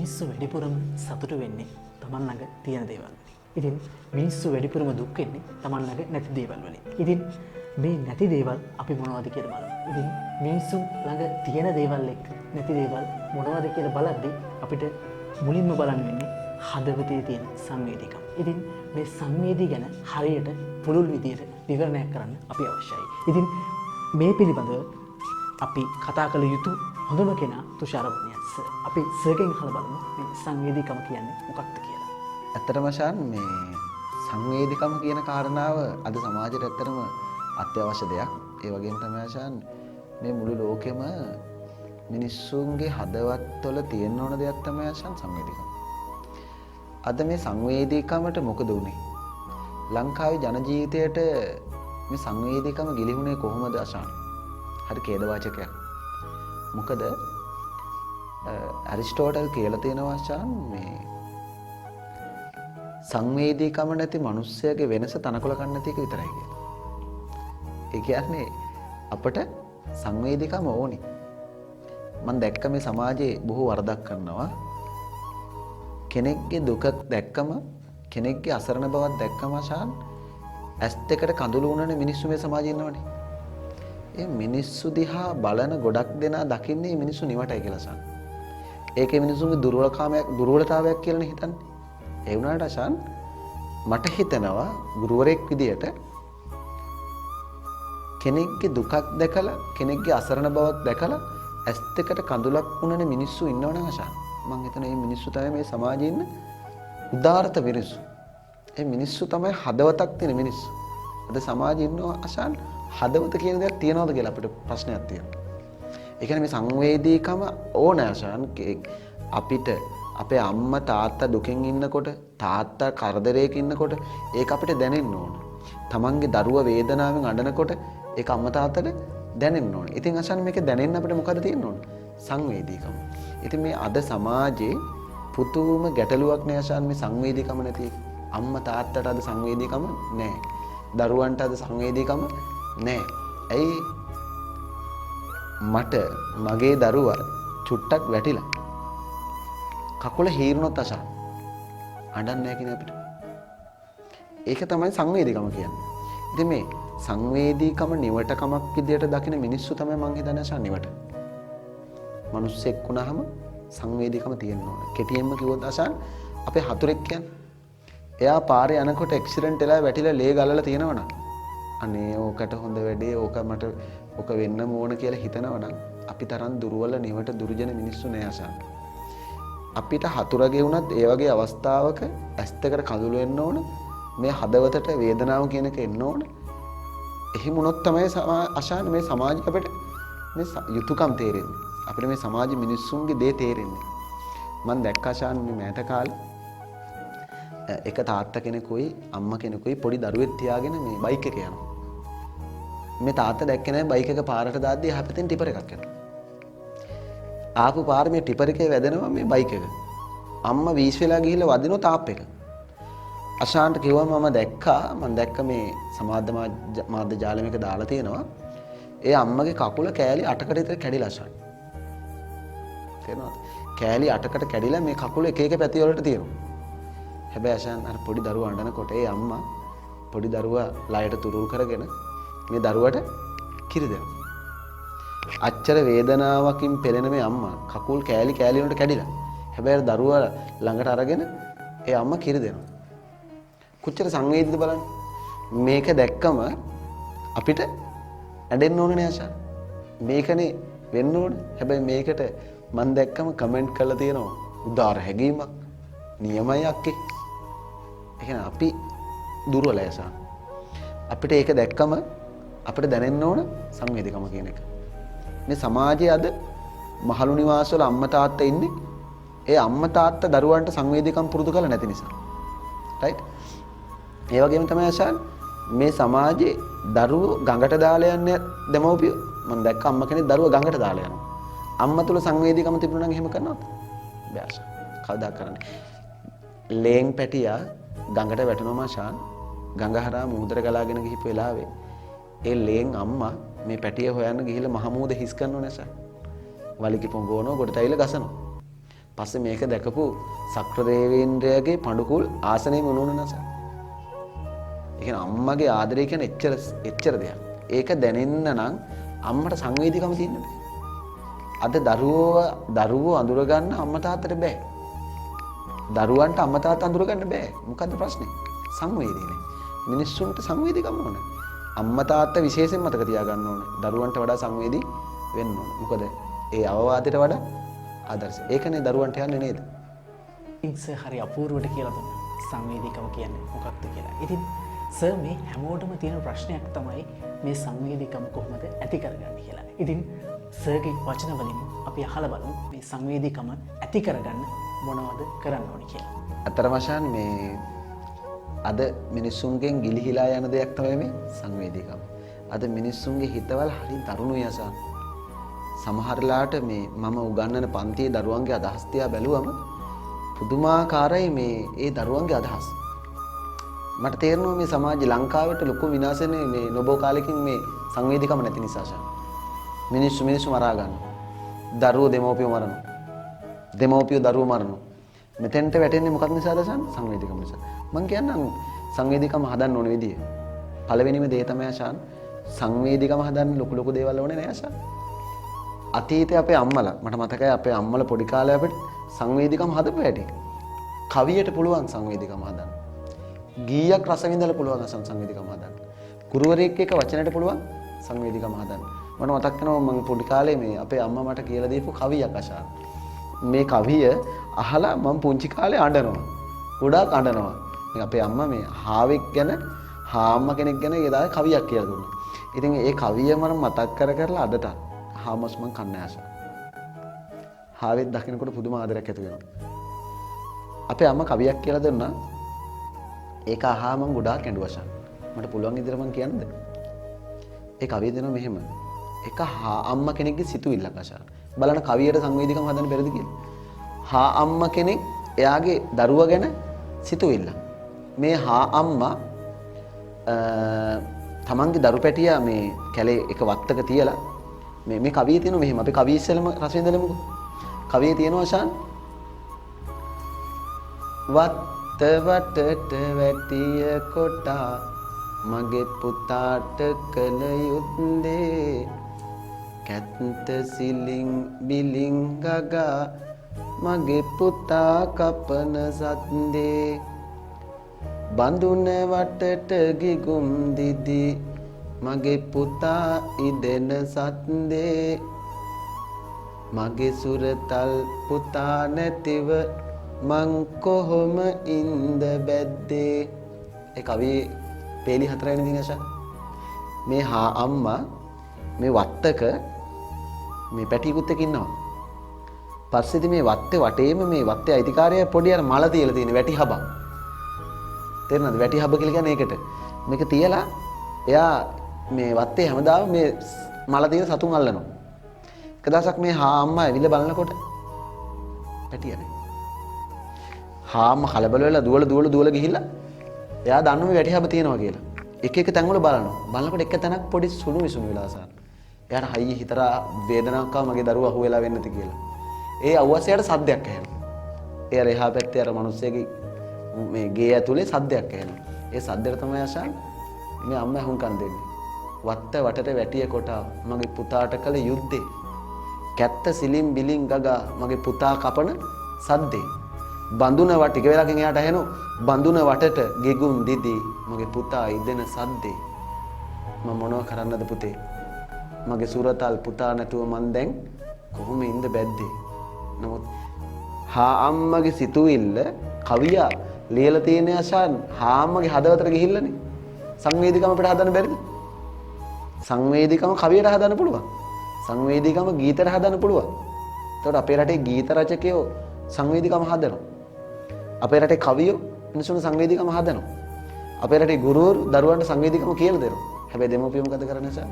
මිනිස්සු වැඩිපුරම සතුටු වෙන්නේ තමන් ළඟ තියෙන දේවල් වලින්. ඉතින් මිනිස්සු වැඩිපුරම දුක් වෙන්නේ තමන් ළඟ නැති දේවල් වලින්. ඉතින් මේ නැති දේවල් අපි මොනවද කියලා බලමු. ඉතින් මිනිස්සු ළඟ තියෙන දේවල් එක්ක නැති දේවල් මොනවද කියලා බලද්දී අපිට මුලින්ම බලන්න වෙන්නේ හදවතේ තියෙන සංවේදීකම. ඉතින් මේ සංවේදී ගැන හරියට පුළුල් විදියට විවරණයක් කරන්න අපි අවශ්‍යයි. ඉතින් මේ පිළිබඳව අපි කතා කළ යුතු හොඳම කෙනා තුෂාර වර්ණියස්. අපි සර්ගෙන් අහලා බලමු මේ සංවේදීකම කියන්නේ මොකක්ද කියලා. ඇත්තටම ශාන් මේ සංවේදීකම කියන කාරණාව අද සමාජයට ඇත්තටම අත්‍යවශ්‍ය දෙයක්. ඒ වගේම තමයි ශාන් මේ මුළු ලෝකෙම මිනිස්සුන්ගේ හදවත්වල තියෙන ඕන දෙයක් තමයි ශාන් සංවේදීකම. අද මේ සංවේදීකමට මොකද වුනේ? ලංකාවේ ජන ජීවිතයට මේ සංවේදීකම ගිලිහුනේ කොහොමද ශාන්? හරි ඛේදවාචකයක්. මොකද ඇරිස්ටෝටල් කියලා තියෙනවා ශාන් මේ සංවේදීකම නැති මිනිස්සයාගේ වෙනස තනකොළ කන්න නැති එක විතරයි කියලා. ඒ කියන්නේ අපට සංවේදීකම ඕනේ. මම දැක්ක මේ සමාජයේ බොහෝ වරදක් කරනවා. කෙනෙක්ගේ දුක දැක්කම කෙනෙක්ගේ අසරණ බවක් දැක්කම ශාන් ඇස් දෙකට කඳුළු වුණනේ මිනිස්සු මේ සමාජයේ ඉන්නවනේ. ඒ මිනිස්සු දිහා බලන ගොඩක් දෙනා දකින්නේ මිනිස්සු නිවටයි කියලා ශාන්. ඒකේ මිනිස්සුන්ගේ දුර්වලතාවයක් කියලානේ හිතන්නේ. ඒ වුණාට ශාන් මට හිතෙනවා ගුරුවරයෙක් විදියට කෙනෙක්ගේ දුකක් දැකලා කෙනෙක්ගේ අසරණ බවක් දැකලා ඇස් දෙකට කඳුලක් වුණනේ මිනිස්සු ඉන්නවනම් ශාන් මම හිතන මේ මිනිස්සු තමයි මේ සමාජයේ ඉන්න උදාාරත මිනිස්සු. ඒ මිනිස්සු තමයි හදවතක් තියෙන මිනිස්සු. අද සමාජයේ ඉන්නවා අශාන් හදවත කියන දේක් තියනවද කියලා අපිට ප්‍රශ්නයක් තියෙනවා. ඒ කියන්නේ මේ සංවේදීකම ඕන අශාන් අපිට අපේ අම්මා තාත්තා දුකෙන් ඉන්නකොට තාත්තා කරදරයක ඉන්නකොට ඒක අපිට දැනෙන්න ඕන. තමන්ගේ දරුවා වේදනාවෙන් අඬනකොට ඒක අම්මා තාත්තට දැනෙන්න ඕන. ඉතින් අශාන් මේක දැනෙන්න අපිට මොකද තියෙන්න ඕන? සංවේදීකම. ඉතින් මේ අද සමාජයේ පුතුම ගැටලුවක් නේ අශාන් මේ සංවේදීකම නැති එක. අම්මා තාත්තට අද සංවේදීකම නැහැ. දරුවන්ට අද සංවේදීකම නැහැ. ඇයි මට මගේ දරුවා චුට්ටක් වැටිලා කකුල හීරුණොත් අශාන් අඬන්නේ නැහැ කියන අපිට. ඒක තමයි සංවේදීකම කියන්නේ. ඉතින් මේ සංවේදීකම නිවටකමක් විදියට දකින මිනිස්සු තමයි මං හිතන්නේ අශාන් නිවට. මිනිස්සෙක් වුණාම සංවේදීකම තියෙන්න ඕන. කෙටියෙන්ම කිව්වොත් අශාන් අපේ හතුරෙක් කියන්නේ. එයා පාරේ යනකොට ඇක්සිඩන්ට් වෙලා වැටිලා ලේ ගලලා තියෙනවනම් අනේ ඕකට හොඳ වැඩේ ඕක වෙන්න ඕන කියලා හිතනවනම් අපි තරම් දුර්වල නිවට දුර්ජන මිනිස්සු නෑ අශාන්. අපිට හතුරගේ වුණත් ඒ වගේ අවස්ථාවක ඇස් දෙකට කඳුළු වෙන්න ඕන. මේ හදවතට වේදනාව කියන එක එන්න ඕන. එහෙම වුණොත් තමයි අශාන් මේ සමාජය අපිට මේ යුතුයකම් තේරෙන්නේ. අපිට මේ සමාජ මිනිස්සුන්ගේ දේ තේරෙන්නේ. මම දැක්ක අශාන් මේ මෑත කාලේ එක තාත්තා කෙනෙකුයි අම්මා කෙනෙකුයි පොඩි දරුවෙක් තියාගෙන මේ බයික් එක යනවා. මේ තාත්තා දැක්කේ නැහැ බයික් එක පාරට දාද්දී යහපතෙන් ටිපර් එකක් යනවා. ආපු පාරේ මේ ටිපර් එකේ වැදෙනවා මේ බයික් එක. අම්මා වීස් වෙලා ගිහිල්ලා වදිනවා තාප් එක. අශාන්ට කිව්වා මම දැක්ක මේ සමාජ මාධ්‍ය ජාලෙක දාලා තියෙනවා. ඒ අම්මගේ කකුල කෑලි 8කට විතර කැඩිලා අශාන්. තේරෙනවද? කෑලි 8කට කැඩිලා මේ කකුල එක එක පැති වලට තියෙනවා. හැබැයි අශාන් අර පොඩි දරුවා අඬනකොට ඒ අම්මා පොඩි දරුවා ලයට තුරුල් කරගෙන මේ දරුවට කිරි දෙනවා. අච්චර වේදනාවකින් පෙළෙන මේ අම්මා කකුල් කෑලි වලට කැඩිලා. හැබැයි දරුවා ළඟට අරගෙන ඒ අම්මා කිරි දෙනවා. කොච්චර සංවේදීද බලන්න. මේක දැක්කම අපිට ඇඬෙන්න ඕනේ නේ අශාන්. මේකනේ වෙන්න ඕනේ. හැබැයි මේකට මම දැක්කම කමෙන්ට් කරලා තියෙනවා උදාර හැඟීමක් නියමයි අක්කේ. එහෙනම් අපි දුර්වලයි අශාන්. අපිට ඒක දැක්කම අපිට දැනෙන්න ඕන සංවේදීකම කියන එක. මේ සමාජයේ අද මහලු නිවාසවල අම්මා තාත්තා ඉන්නේ ඒ අම්මා තාත්තා දරුවන්ට සංවේදීකම් පුරුදු කරලා නැති නිසා. රයිට්? ඒ වගේම තමයි අශාන් මේ සමාජයේ දරුවෝ ගඟට දාලා යන්නේ දෙමව්පියෝ. මම දැක්ක අම්මා කෙනෙක් දරුවා ගඟට දාලා යනවා. අම්මා තුල සංවේදීකම තිබුණා නම් එහෙම කරනවද? බෑ අශාන්. කවදා කරන්නේ? ලේන් පැටියා ගඟට වැටෙනවා අශාන්. ගඟ හරහා මුහුදට ගලාගෙන ගිහිපු වෙලාවේ ඒ ලේන් අම්මා මේ පැටිය හොයන්න ගිහිල්ලා මහ මුහුද හිස් කරනව නැස. වලිගි පොඟවනවා ගොඩට ඇවිල්ලා ගසනවා. පස්සේ මේක දැකපු සක්‍රදේවේන්ද්‍රයාගේ පඬුකුල් ආසනයේ මොනුන නැසන්. ඒ කියන්නේ අම්මගේ ආදරය කියන්නේ එච්චර දෙයක්. ඒක දැනෙන්න නම් අම්මට සංවේදීකම තියෙන්න බෑ. අද දරුවෝ අඳුර ගන්න අම්මා තාත්තට බෑ. දරුවන්ට අම්මා තාත්තා අඳුර ගන්න බෑ. මොකද්ද ප්‍රශ්නේ? සංවේදී නේ. මිනිස්සුන්ට සංවේදීකම ඕන. අම්මා තාත්තා විශේෂයෙන් මතක තියාගන්න ඕන. දරුවන්ට වඩා සංවේදී වෙන්න ඕන. මොකද ඒ අවවාදයට වඩා ආදර්ශය. ඒකනේ දරුවන්ට යන්නේ නේද? සර් හරි අපූර්වට කියලා දුන්නා සංවේදීකම කියන්නේ මොකක්ද කියලා. ඉතින් සර් මේ හැමෝටම තියෙන ප්‍රශ්නයක් තමයි මේ සංවේදීකම කොහොමද ඇති කරගන්නේ කියලා. ඉතින් සර්ගේ වචන වලින් අපි අහලා බලමු මේ සංවේදීකම ඇති කරගන්න මොනවද කරන්න ඕනේ කියලා. අතරම ශාන් මේ අද මිනිස්සුන්ගෙන් ගිලිහිලා යන දෙයක් තමයි මේ සංවේදීකම. අද මිනිස්සුන්ගේ හිතවල හරි දරුණුයි අසන්. සමහරලාට මේ මම උගන්වන පන්තියේ දරුවන්ගේ අදහස් තියා බැලුවම පුදුමාකාරයි මේ ඒ දරුවන්ගේ අදහස්. මට තේරෙනවා මේ සමාජ ලංකාවට ලොකු විනාශනේ මේ නොබෝ කාලෙකින් මේ සංවේදීකම නැති නිසා ශාන්. මිනිස්සු මරා ගන්නවා. දරුවෝ දෙමව්පියෝ මරනවා. දෙමව්පියෝ දරුවෝ මරනවා. මෙතෙන්ට වැටෙන්නේ මොකක් නිසාද ශාන්? සංවේදීකම නිසා. මං කියන්නම් සංවේදීකම හදන්න ඕන විදිය. පළවෙනිම දේ තමයි ශාන් සංවේදීකම හදන්න ලොකු දේවල් ඕනේ නෑ ශාන්. අතීතයේ අපේ අම්මලා මට මතකයි අපේ අම්මලා පොඩි කාලේ අපිට සංවේදීකම හදපු හැටි. කවියට පුළුවන් සංවේදීකම හදන්න. ගීයක් රස විඳලා පුළුවන් සංවේදීකම හදන්න. ගුරුවරයෙක් එක්ක වචනයට පුළුවන් සංවේදීකම හදන්න. මට මතක් වෙනවා මම පොඩි කාලේ මේ අපේ අම්මා මට කියලා දීපු කවියක් අශාන්. මේ කවිය අහලා මම පුංචි කාලේ අඬනවා. ගොඩාක් අඬනවා. මේ අපේ අම්මා මේ හාවෙක් ගැන හාම්ම කෙනෙක් ගැන ඒදාවේ කවියක් කියලා දුන්නා. ඉතින් ඒ කවිය මම මතක් කරලා අදට හාමස් මං කන්නේ ආශා. හාවෙක් දකින්නකොට පුදුම ආදරයක් ඇති වෙනවා. අපේ අම්මා කවියක් කියලා දුන්නා. ඒක අහා මං ගොඩාක් ඇඬුවා ශාන්. මට පුළුවන් විදිහට මං කියන්නද? ඒ කවිය දෙනවා මෙහෙම. එක අම්මා කෙනෙක්ගේ සිතුවිල්ලක් අශාන්. බලන්න කවියට සංවේදීකම හදන්න බැරිද කියලා. හා අම්මා කෙනෙක් එයාගේ දරුවා ගැන සිතුවිල්ල. මේ හා අම්මා තමන්ගේ දරු පැටියා මේ කැලේ එක වත්තක තියලා මේ කවියේ තියෙනවා මෙහෙම. අපි කවිය ඉස්සෙල්ලම රස විඳලමුකෝ. කවියේ තියෙනවා ශාන් වත්ත වටට වැටිය කොටා මගේ පුතාට කල යුත්තේ කැත්ත සිලින් බිලින් ගගා මගේ පුතා කපන සද්දේ බඳුන වටට ගිගුම් දිදි මගේ පුතා ඉදෙන සද්දේ මගේ සුරතල් පුතා නැතිව මං කොහොම ඉඳ බැද්දේ. ඒ කවියේ පේලි 4 වෙනි දිනශා මේ හා අම්මා මේ වත්තක මේ පැටියෙකුත් එක්ක ඉන්නවා. පස්සේදී මේ වත්තේ වටේම මේ වත්තේ අයිතිකාරය පොඩි අර මල තියලා තියෙන වැටි හබක්. තේරෙනවද? වැටි හබ කියලා කියන්නේ ඒකට. මේක තියලා එයා මේ වත්තේ හැමදාම මේ මල තියෙන සතුන් අල්ලනවා. එක දවසක් මේ හා අම්මා ඇවිල්ලා බලනකොට පැටිය නැහැ. හා අම්මා කලබල වෙලා දුවල ගිහිල්ලා එයා දන්නවා මේ වැටි හබ තියෙනවා කියලා. එක තැන්වල බලනවා. බලනකොට එක තැනක් පොඩි සුණු විසුණු වෙලා සාන. එයාට හයිය හිතරා වේදනාවක් ආව මගේ දරුවා අහු වෙලා වෙන්නේ නැති කියලා. ඒ අවශ්‍යයට සද්දයක් ඇහෙනවා. එයා එහා පැත්තේ අර මිනිස්සෙගේ මේ ගේ ඇතුලේ සද්දයක් ඇහෙනවා. ඒ සද්දෙට තමයි ආශාන් මේ අම්මා හුම්කන් දෙන්නේ. වත්ත වටට වැටිය කොට මගේ පුතාට කළ යුද්ධේ. කැත්ත සිලින් බිලින් ගගා මගේ පුතා කපන සද්දේ. බඳුන වට ටික වෙලාවකින් එයාට ඇහෙනවා බඳුන වටට ගෙගුම් දිදි මගේ පුතා ඉදෙන සද්දේ. මම මොනව කරන්නද පුතේ? මගේ සුරතල් පුතා නැතුව මන් දැන් කොහොම ඉඳ බැද්දේ? නමුත් හා අම්මගේ සිතුවිල්ල කවියා ලියලා තියෙන ආශාන් හා අම්මගේ හදවතට ගිහිල්ලානේ. සංවේදීකම අපිට හදන්න බැරිද? සංවේදීකම කවියට හදන්න පුළුවන්. සංවේදීකම ගීතයට හදන්න පුළුවන්. එතකොට අපේ රටේ ගීත රචකයෝ සංවේදීකම හදනවා. අපේ රටේ කවියෝ මිනිසුන්ට සංවේදීකම හදනවා. අපේ රටේ ගුරුවරු දරුවන්ට සංවේදීකම කියලා දෙනවා. හැබැයි දෙමව්පියෝ මොකද කරන්නේ සර්?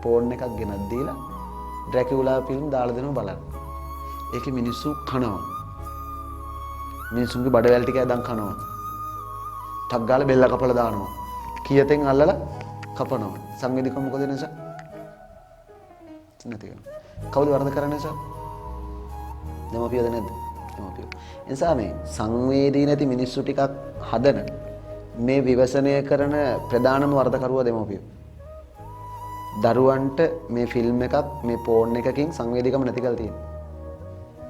ෆෝන් එකක් ගෙනත් දීලා ඩ්‍රැකියුලා ෆිල්ම් දාලා දෙනවා බලන්න. ඒකේ මිනිස්සු කනවා. මිනිසුන්ගේ බඩවැල් ටික ඇදන් කනවා. ටක් ගාලා බෙල්ල කපලා දානවා. කීයතෙන් අල්ලලා කපනවා. සංවේදීකම මොකද වෙන්නේ සර්? නැති වෙනවා. කවුද වරද කරන්නේ සර්? දෙමව්පියද නැද්ද? දෙමව්පියෝ. ඒ නිසා මේ සංවේදී නැති මිනිස්සු ටිකක් හදන මේ විවසනය කරන ප්‍රධානම වරදකරුවා දෙමව්පියෝ. දරුවන්ට මේ ෆිල්ම් එකක් මේ පෝන් එකකින් සංවේදීකම නැති කරලා තියෙනවා.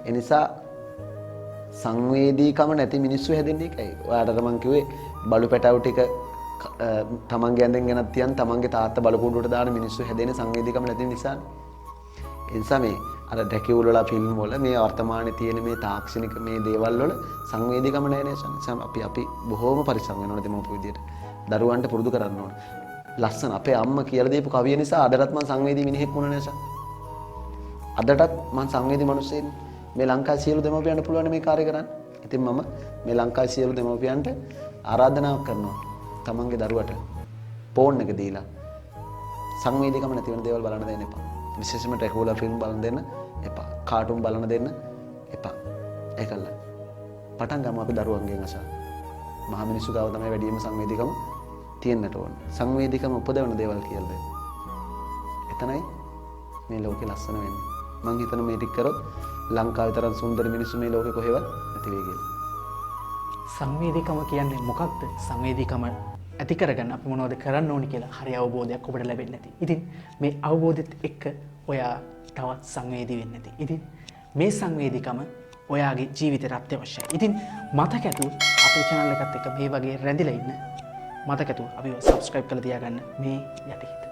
ඒ නිසා සංවේදීකම නැති මිනිස්සු හැදෙන්නේ ඒකයි. ඔයාලට මම කිව්වේ බලු පැටවු ටික තමන්ගේ ඇඳෙන් ගෙනත් තියන් තමන්ගේ තාත්තා බලු කුඩුවට දාන මිනිස්සු හැදෙන්නේ සංවේදීකම නැති නිසානේ. ඒ නිසා මේ අර ඩැකියුල් වල ෆිල්ම් වල මේ වර්තමානයේ තියෙන මේ තාක්ෂණික මේ දේවල් වල සංවේදීකම නැහැ නේද? අපි බොහෝම පරිස්සම් වෙනවා දෙමව්පියෝ විදියට. දරුවන්ට පුරුදු කරන්න ඕන. ලස්සන අපේ අම්මා කියලා දීපු කවිය නිසා අදටත් මම සංවේදී මිනිහෙක් වුණා නේද? අදටත් මම සංවේදී මිනිස්සෙක්. මේ ලංකාවේ සියලු දෙමව්පියන්ට පුළුවන් මේ කාර්ය කරන්න. ඉතින් මම මේ ලංකාවේ සියලු දෙමව්පියන්ට ආරාධනාවක් කරනවා. තමන්ගේ දරුවට ෆෝන් එක දීලා සංවේදීකම නැති වෙන දේවල් බලන්න දෙන්න එපා. විශේෂයෙන්ම ටෙකුලා ෆිල්ම් බලන්න දෙන්න එපා. කාටුන් බලන්න දෙන්න එපා. ඒකල්ල. පටන් ගමු අපි දරුවන්ගෙන් අසා. මහා මිනිස්සු ගාව තමයි වැඩිම සංවේදීකම තියෙන්නට ඕන. සංවේදීකම උපදවන දේවල් කියලා දෙන්න. එතනයි මේ ලෝකේ ලස්සන වෙන්නේ. මං හිතන මේ ටික කරොත් ලංකාවේ තරම් සුන්දර මිනිස්සු මේ ලෝකේ කොහෙවත් නැති වෙයි කියලා. සංවේදීකම කියන්නේ මොකක්ද? සංවේදීකම ඇති කරගන්න අපි මොනවද කරන්න ඕනි කියලා හරි අවබෝධයක් ඔබට ලැබෙන්නේ නැති. ඉතින් මේ අවබෝධෙත් එක්ක ඔයා තවත් සංවේදී වෙන්නේ නැති. ඉතින් මේ සංවේදීකම ඔයාගේ ජීවිතයට අත්‍යවශ්‍යයි. ඉතින් මතක ඇතුව අපේ channel එකත් එක්ක මේ වගේ රැඳිලා ඉන්න මතක ඇතුව අපිව subscribe කරලා තියාගන්න මේ යටි.